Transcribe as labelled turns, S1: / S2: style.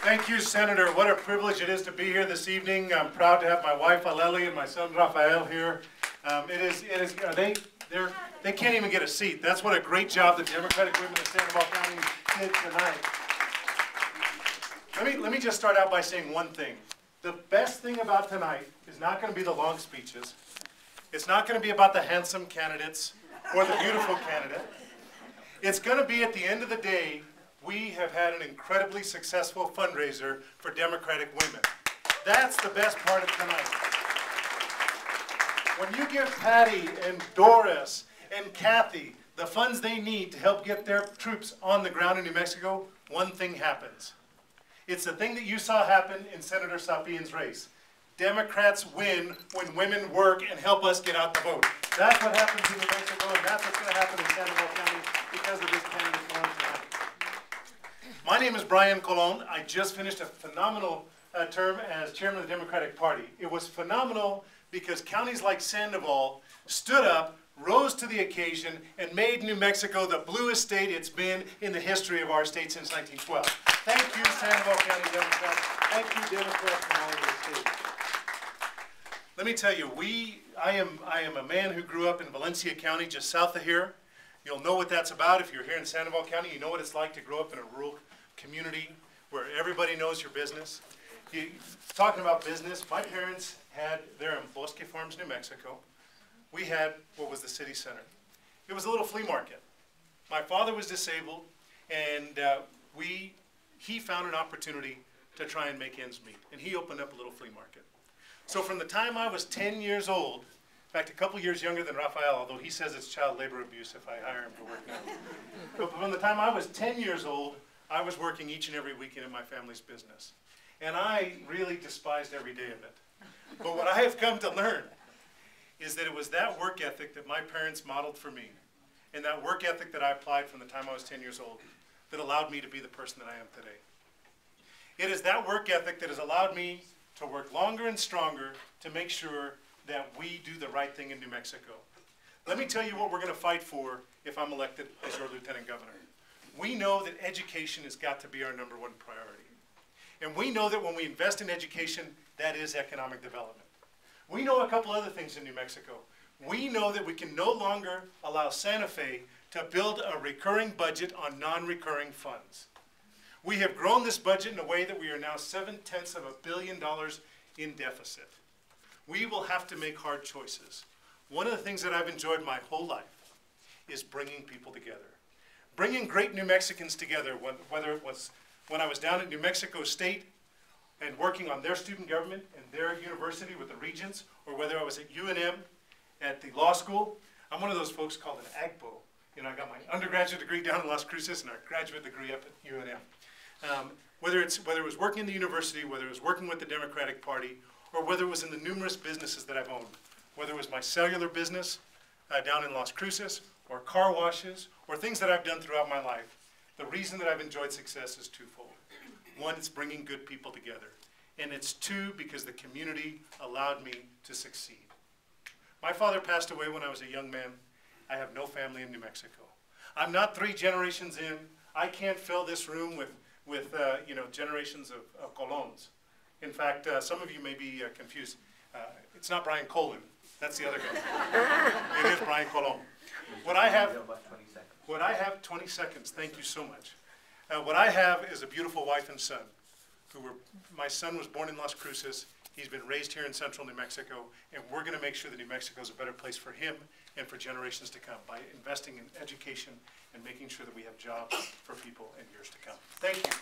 S1: Thank you, Senator. What a privilege it is to be here this evening. I'm proud to have my wife, Aleli, and my son, Rafael, here. They can't even get a seat. That's what a great job the Democratic women of Sandoval County did tonight. Let me just start out by saying one thing. The best thing about tonight is not going to be the long speeches. It's not going to be about the handsome candidates or the beautiful candidate. It's going to be, at the end of the day, we have had an incredibly successful fundraiser for Democratic women. That's the best part of tonight. When you give Patty and Doris and Kathy the funds they need to help get their troops on the ground in New Mexico, one thing happens. It's the thing that you saw happen in Senator Sapien's race. Democrats win when women work and help us get out the vote. That's what happens in New Mexico, and that's what's going to happen in Sandoval County because of this candidate won tonight. My name is Brian Colon. I just finished a phenomenal term as chairman of the Democratic Party. It was phenomenal because counties like Sandoval stood up, rose to the occasion, and made New Mexico the bluest state it's been in the history of our state since 1912. Thank you, Sandoval County Democrats. Thank you, Democrats from all over the state. Let me tell you, I am a man who grew up in Valencia County, just south of here. You'll know what that's about if you're here in Sandoval County. You know what it's like to grow up in a rural community where everybody knows your business. Talking about business, my parents had their Bosque Farms, New Mexico. We had what was the city center. It was a little flea market. My father was disabled, and he found an opportunity to try and make ends meet, and he opened up a little flea market. So from the time I was 10 years old, in fact, a couple years younger than Rafael, although he says it's child labor abuse if I hire him to work now. But from the time I was 10 years old, I was working each and every weekend in my family's business. And I really despised every day of it. But what I have come to learn is that it was that work ethic that my parents modeled for me, and that work ethic that I applied from the time I was 10 years old, that allowed me to be the person that I am today. It is that work ethic that has allowed me to work longer and stronger to make sure that we do the right thing in New Mexico. Let me tell you what we're going to fight for if I'm elected as your Lieutenant Governor. We know that education has got to be our #1 priority. And we know that when we invest in education, that is economic development. We know a couple other things in New Mexico. We know that we can no longer allow Santa Fe to build a recurring budget on non-recurring funds. We have grown this budget in a way that we are now $0.7 billion in deficit. We will have to make hard choices. One of the things that I've enjoyed my whole life is bringing people together. Bringing great New Mexicans together, whether it was when I was down at New Mexico State and working on their student government and their university with the regents, or whether I was at UNM at the law school. I'm one of those folks called an AGPO. You know, I got my undergraduate degree down in Las Cruces and our graduate degree up at UNM. Whether it was working in the university, whether it was working with the Democratic Party, or whether it was in the numerous businesses that I've owned, whether it was my cellular business down in Las Cruces, or car washes, or things that I've done throughout my life, the reason that I've enjoyed success is twofold. One, it's bringing good people together. And it's two, because the community allowed me to succeed. My father passed away when I was a young man. I have no family in New Mexico. I'm not 3 generations in. I can't fill this room with generations of Colons. In fact, some of you may be confused. It's not Brian Colon. That's the other guy. It is Brian Colon. What I have, 20 seconds, thank you so much. What I have is a beautiful wife and son. My son was born in Las Cruces. He's been raised here in central New Mexico, and we're going to make sure that New Mexico is a better place for him and for generations to come by investing in education and making sure that we have jobs for people in years to come. Thank you.